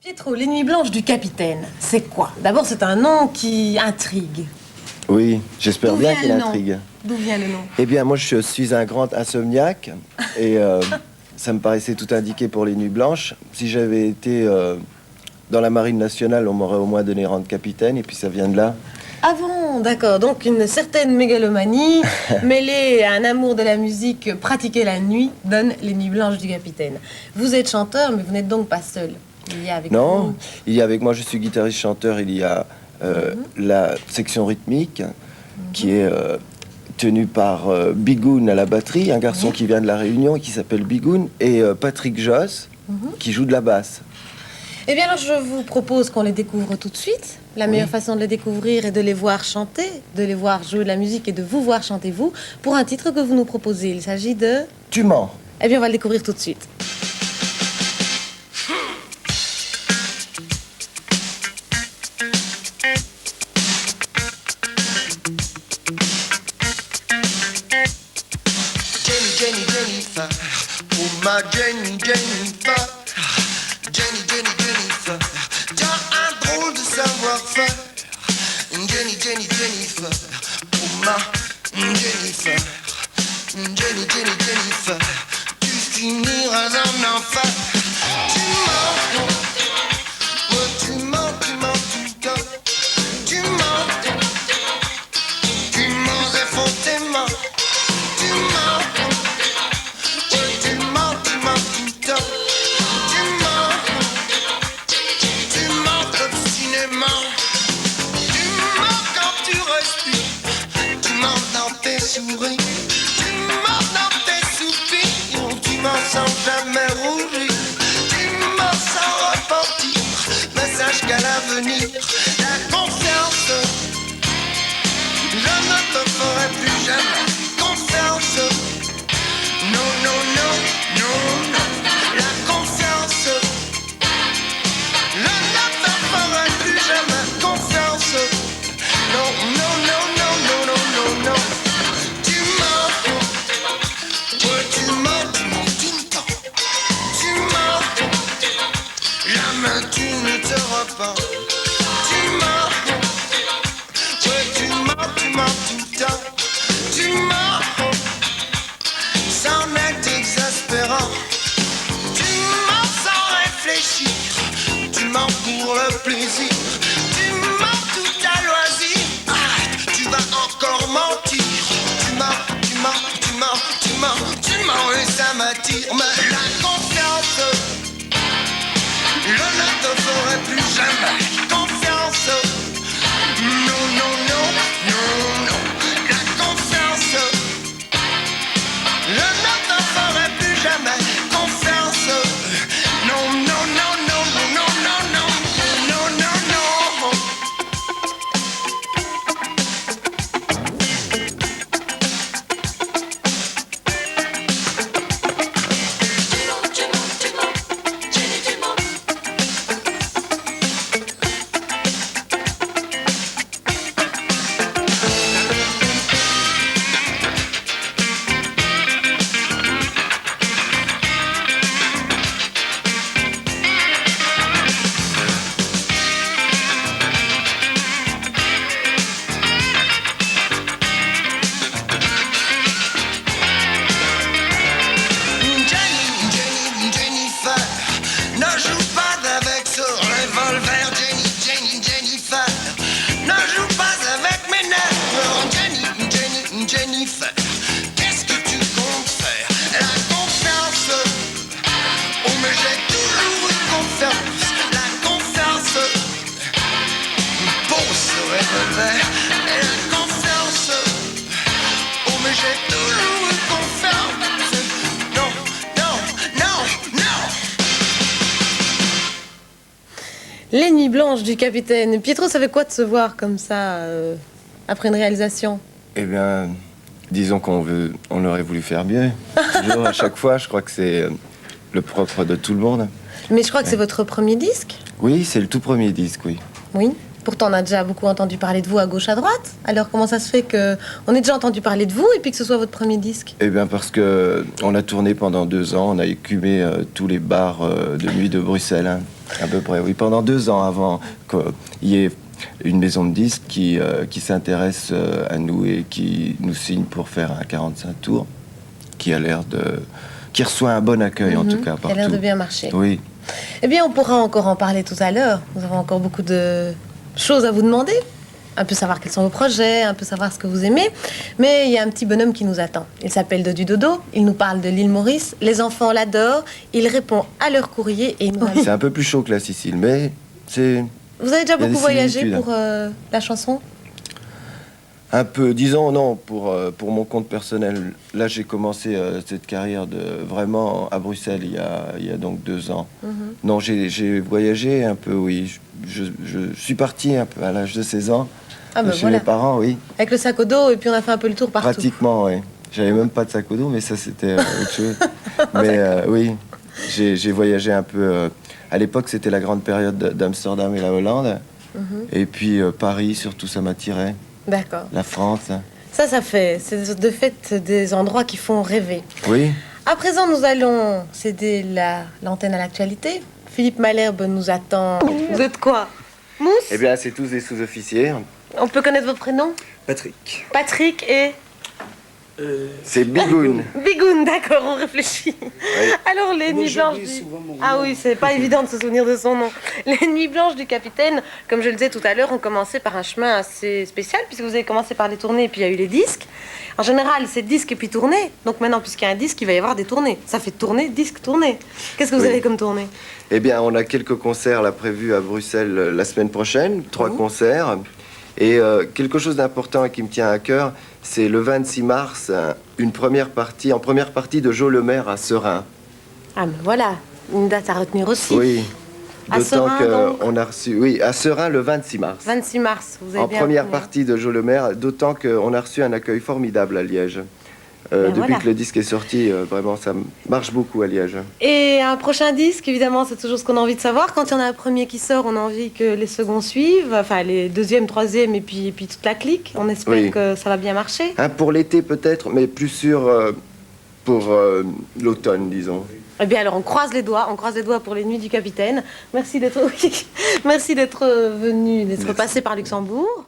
Pietro, les nuits blanches du capitaine, c'est quoi? D'abord, c'est un nom qui intrigue. Oui, j'espère bien qu'il intrigue. D'où vient le nom? Eh bien, moi, je suis un grand insomniaque et ça me paraissait tout indiqué pour les nuits blanches. Si j'avais été dans la marine nationale, on m'aurait au moins donné rang de capitaine et puis ça vient de là. Ah bon, d'accord. Donc une certaine mégalomanie mêlée à un amour de la musique pratiquée la nuit donne les nuits blanches du capitaine. Vous êtes chanteur, mais vous n'êtes donc pas seul. Il y a avec Non, vous... il y a avec moi, je suis guitariste-chanteur, il y a la section rythmique qui est tenue par Bigoun à la batterie, un garçon qui vient de La Réunion et qui s'appelle Bigoun, et Patrick Joss qui joue de la basse. Eh bien alors je vous propose qu'on les découvre tout de suite. La meilleure façon de les découvrir est de les voir chanter, de les voir jouer de la musique et de vous voir chanter vous pour un titre que vous nous proposez. Il s'agit de... Tu mens. Eh bien on va le découvrir tout de suite. Jennifer, oh ma Jennifer, Jennifer, t'as un drôle de savoir-faire. Jennifer, oh ma Jennifer, Jennifer, tu finiras en enfer. Tu mens, oh, tu mens tout le temps. Tu mens effrontément. Tu mens tout le temps. Tu mens obstinément. Tu mens quand tu respires. Tu mens dans tes souris. Tu mens dans tes soupirs. Tu mens sans jamais rougir. Tu mens sans repentir. Mais sache qu'à l'avenir, la confiance, je ne te ferai plus jamais confiance. Non, non, non, non, non. La confiance, je ne te ferai plus jamais confiance. Non, non, non, non, non, non, non, non. Tu mens, ouais, tu mens tout le temps. Tu mens, jamais tu ne te repens. Tu mens, ouais, tu mens tout le temps. Tu mens, c'en est exaspérant. Tu mens sans réfléchir. Tu mens pour le plaisir. Tu mens tout à loisir. Arrête, tu vas encore mentir. Tu mens, tu mens, tu mens, tu mens, tu mens et ça m'attire. Mais la confiance, je ne te ferai plus jamais confiance. Non, non, non, non, non. La confiance, je ne te ferai plus jamais confiance. Non, non, non, non, non, non, non, non, non, non. Jennifer, ne joue pas avec ce revolver. Jennifer, ne joue pas avec mes nerfs. Jennifer, qu'est-ce que tu comptes faire? La confiance, oh mais j'ai toujours eu confiance. La confiance, pose ce revolver. Et la confiance, oh mais j'ai toujours eu confiance. Non, non, non, non. Les nuits blanches du capitaine. Pietro, ça fait quoi de se voir comme ça après une réalisation? Eh bien, disons on aurait voulu faire mieux. Toujours, à chaque fois, je crois que c'est le propre de tout le monde. Mais je crois que c'est votre premier disque. Oui, c'est le tout premier disque, oui. Oui. Pourtant, on a déjà beaucoup entendu parler de vous à gauche, à droite. Alors, comment ça se fait qu'on ait déjà entendu parler de vous et puis que ce soit votre premier disque? Eh bien, parce que on a tourné pendant 2 ans, on a écumé tous les bars de nuit de Bruxelles. Hein. À peu près, oui. Pendant 2 ans avant qu'il y ait une maison de disques qui s'intéresse à nous et qui nous signe pour faire un 45 tours, qui a l'air de... qui reçoit un bon accueil, en tout cas, Ça a partout. l'air de bien marcher. Oui. Eh bien, on pourra encore en parler tout à l'heure. Nous avons encore beaucoup de choses à vous demander. Un peu savoir quels sont vos projets, un peu savoir ce que vous aimez. Mais il y a un petit bonhomme qui nous attend. Il s'appelle Dodu Dodo. Il nous parle de l'île Maurice. Les enfants l'adorent. Il répond à leur courrier et il nous C'est un peu plus chaud que la Sicile, mais c'est Vous avez déjà Il y a beaucoup des voyagé similitudes. pour la chanson? un peu, disons, non, pour mon compte personnel. Là, j'ai commencé cette carrière vraiment à Bruxelles il y a donc 2 ans. Non, j'ai voyagé un peu, oui. Je suis parti un peu à l'âge de 16 ans. Ah ben chez voilà. mes parents, oui. Avec le sac au dos et puis on a fait un peu le tour partout. Pratiquement, oui. J'avais même pas de sac au dos, mais ça, c'était autre chose. Mais oui, j'ai voyagé un peu. À l'époque, c'était la grande période d'Amsterdam et la Hollande. Et puis Paris, surtout, ça m'attirait. D'accord. La France. Ça fait, c'est de fait des endroits qui font rêver. Oui. À présent, nous allons céder l'antenne à l'actualité. Philippe Malherbe nous attend. Vous êtes quoi? Mousse? Eh bien, c'est tous des sous-officiers. On peut connaître vos prénoms? Patrick. Patrick et C'est Bigoun. Bigoun, d'accord, on réfléchit. Alors, les Moi, nuits blanches j'oublie du... souvent mon Ah nom. oui, c'est pas évident de se souvenir de son nom. Les nuits blanches du capitaine, comme je le disais tout à l'heure, ont commencé par un chemin assez spécial, puisque vous avez commencé par les tournées, et puis il y a eu les disques. En général, c'est disque et puis tournée. Donc maintenant, puisqu'il y a un disque, il va y avoir des tournées. Ça fait tournée, disque, tournée. Qu'est-ce que vous Oui. avez comme tournée? Eh bien, on a quelques concerts là prévus à Bruxelles la semaine prochaine. 3 concerts. Et quelque chose d'important et qui me tient à cœur, c'est le 26 mars, en première partie de Jo Le Maire à Serein. Ah, mais voilà, une date à retenir aussi. Oui. À D'autant Serein, donc qu'on a reçu... Oui, à Serein le 26 mars. 26 mars, vous avez En bien première retenu. partie de Jo Le Maire, d'autant qu'on a reçu un accueil formidable à Liège. Depuis voilà. que le disque est sorti, vraiment, ça marche beaucoup à Liège. Et un prochain disque, évidemment, c'est toujours ce qu'on a envie de savoir. Quand il y en a un premier qui sort, on a envie que les seconds suivent, enfin les deuxième, troisième et puis toute la clique. On espère Oui. que ça va bien marcher. Hein, pour l'été peut-être, mais plus sûr pour l'automne, disons. Eh bien alors on croise les doigts pour les nuits du capitaine. Merci d'être merci d'être venu, d'être Merci. passé par Luxembourg.